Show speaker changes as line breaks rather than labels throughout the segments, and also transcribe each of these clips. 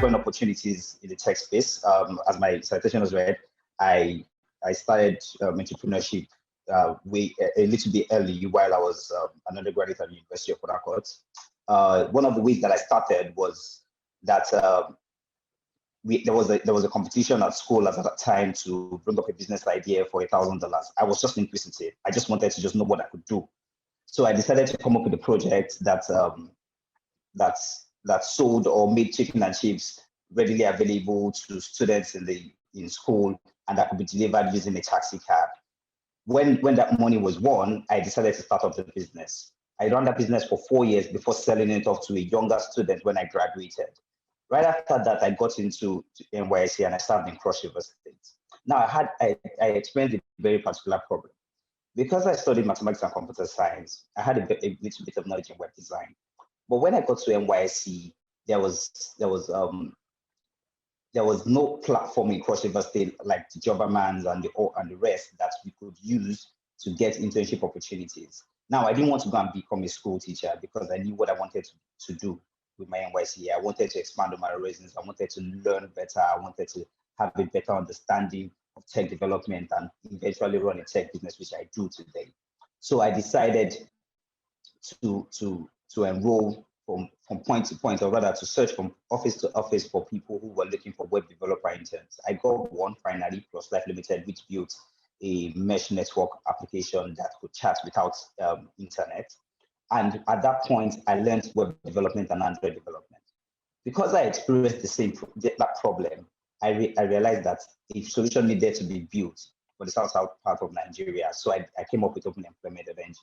exploring opportunities in the tech space. As my citation was read, I started entrepreneurship a little bit early while I was an undergraduate at the University of Port Harcourt. One of the ways that I started was that there was a competition at school at that time to bring up a business idea for $1,000. I was just inquisitive. I just wanted to just know what I could do. So I decided to come up with a project that sold or made chicken and chips readily available to students in school, and that could be delivered using a taxi cab. When that money was won, I decided to start up the business. I ran that business for 4 years before selling it off to a younger student when I graduated. Right after that, I got into NYSC and I served in Cross River State. Now I experienced a very particular problem. Because I studied mathematics and computer science, I had a little bit of knowledge in web design. But when I got to NYSC, there was no platform in Cross River State like the Jobbermans and the rest that we could use to get internship opportunities. Now, I didn't want to go and become a school teacher because I knew what I wanted to do with my NYSC. I wanted to expand on my horizons. I wanted to learn better. I wanted to have a better understanding of tech development and eventually run a tech business, which I do today. So I decided to enroll from point to point, or rather to search from office to office for people who were looking for web developer interns. I got one finally, Plus Life Limited, which built a mesh network application that could chat without internet. And at that point, I learned web development and Android development. Because I experienced that problem, I realized that a solution needed to be built for the south part of Nigeria. So I came up with Open Employment Engine.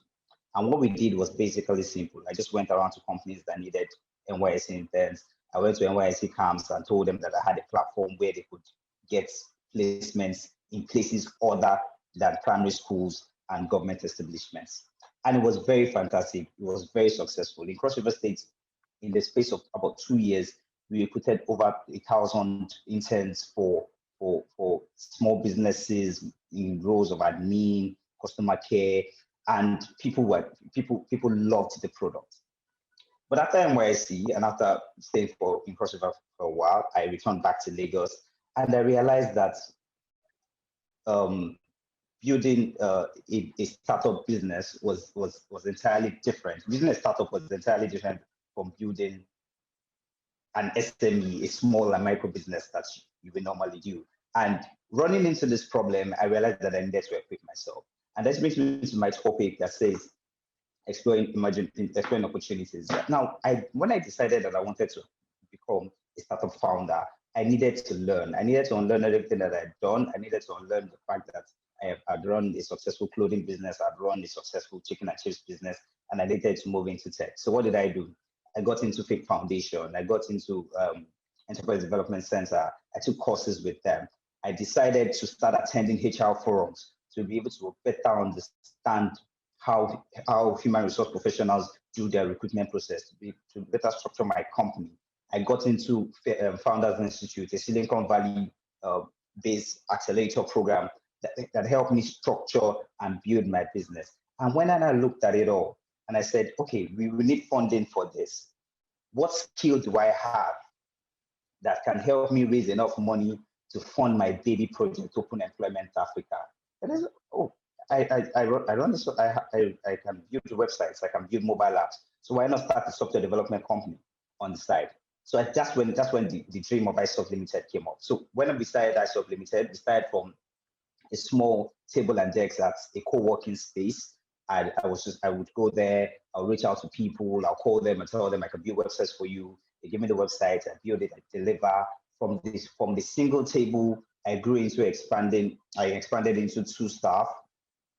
And what we did was basically simple. I just went around to companies that needed NYSC interns. I went to NYSC camps and told them that I had a platform where they could get placements in places other than primary schools and government establishments. And it was very fantastic. It was very successful. In Cross River State, in the space of about 2 years, we recruited over 1,000 interns for small businesses in roles of admin, customer care, and people loved the product. But after NYSC and after staying in Cross River for a while, I returned back to Lagos, and I realized that building a startup business was entirely different. Building a startup was entirely different from building an SME, a small and micro business that you would normally do. And running into this problem, I realized that I needed to equip myself. And this brings me to my topic that says exploring opportunities. Now, when I decided that I wanted to become a startup founder, I needed to learn. I needed to unlearn everything that I'd done. I needed to unlearn the fact that I'd run a successful clothing business, I'd run a successful chicken and chips business, and I needed to move into tech. So what did I do? I got into Fake Foundation. I got into Enterprise Development Center. I took courses with them. I decided to start attending HR forums to be able to better understand how human resource professionals do their recruitment process, to better structure my company. I got into Founders Institute, a Silicon Valley based accelerator program that helped me structure and build my business. And when I looked at it all and I said, okay, we will need funding for this. What skill do I have that can help me raise enough money to fund my baby project, Open Employment Africa? And I said, oh, I run this, I can build websites, I can build mobile apps. So why not start a software development company on the side? So that's when the dream of iSoft Limited came up. So when we started iSoft Limited, we started from a small table and desks at a co-working space. I would go there, I'll reach out to people, I'll call them and tell them I can build websites for you. They give me the website, I build it, I deliver. From the single table, I grew into I expanded into 2 staff,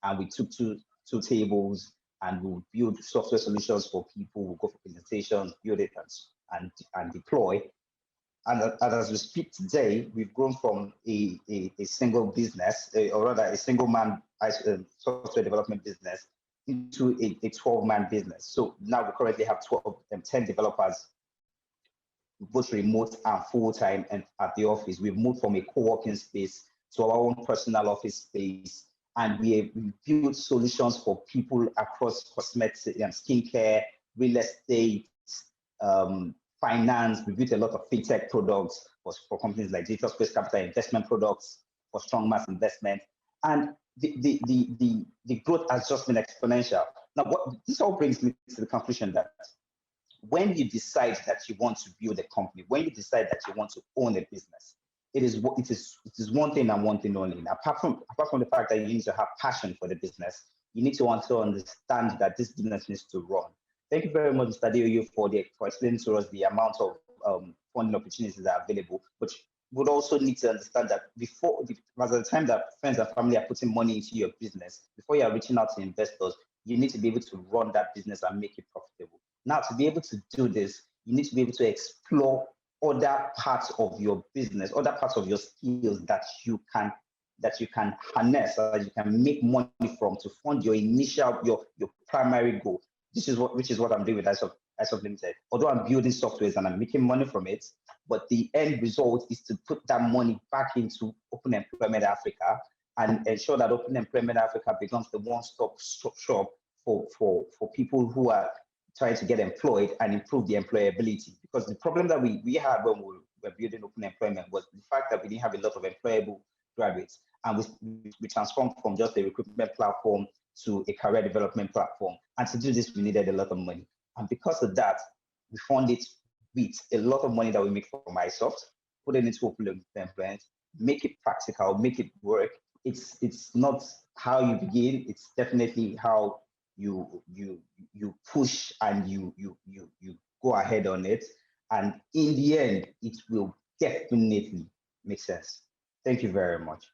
and we took two tables and we'll build software solutions for people, we'll go for presentations, build it and deploy. And as we speak today, we've grown from a single business, or rather a single man software development business, into a 12-man business. So now we currently have 10 developers, both remote and full-time and at the office. We've moved from a co-working space to our own personal office space. And we build solutions for people across cosmetics and skincare, real estate, finance. We built a lot of fintech products for companies like Digital Space Capital, investment products for strong mass investment. And the growth has just been exponential. Now, this all brings me to the conclusion that when you decide that you want to build a company, when you decide that you want to own a business, it is one thing and one thing only. Apart from the fact that you need to have passion for the business, you need to also understand that this business needs to run. Thank you very much, Mr. Adeoye, for explaining to us the amount of funding opportunities that are available. But would also need to understand that by the time that friends and family are putting money into your business, before you are reaching out to investors, you need to be able to run that business and make it profitable. Now, to be able to do this, you need to be able to explore other parts of your business, other parts of your skills that you can harness, that you can make money from to fund your primary goal. Which is what I'm doing with ISOF Limited. Although I'm building softwares and I'm making money from it, but the end result is to put that money back into Open Employment Africa and ensure that Open Employment Africa becomes the one-stop shop for people who are trying to get employed and improve the employability. Because the problem that we had when we were building Open Employment was the fact that we didn't have a lot of employable graduates, and we transformed from just a recruitment platform to a career development platform. And to do this, we needed a lot of money. And because of that, we fund it with a lot of money that we make from iSoft, put it into Open Employment, make it practical, make it work. It's not how you begin, it's definitely how you push and you go ahead on it. And in the end, it will definitely make sense. Thank you very much.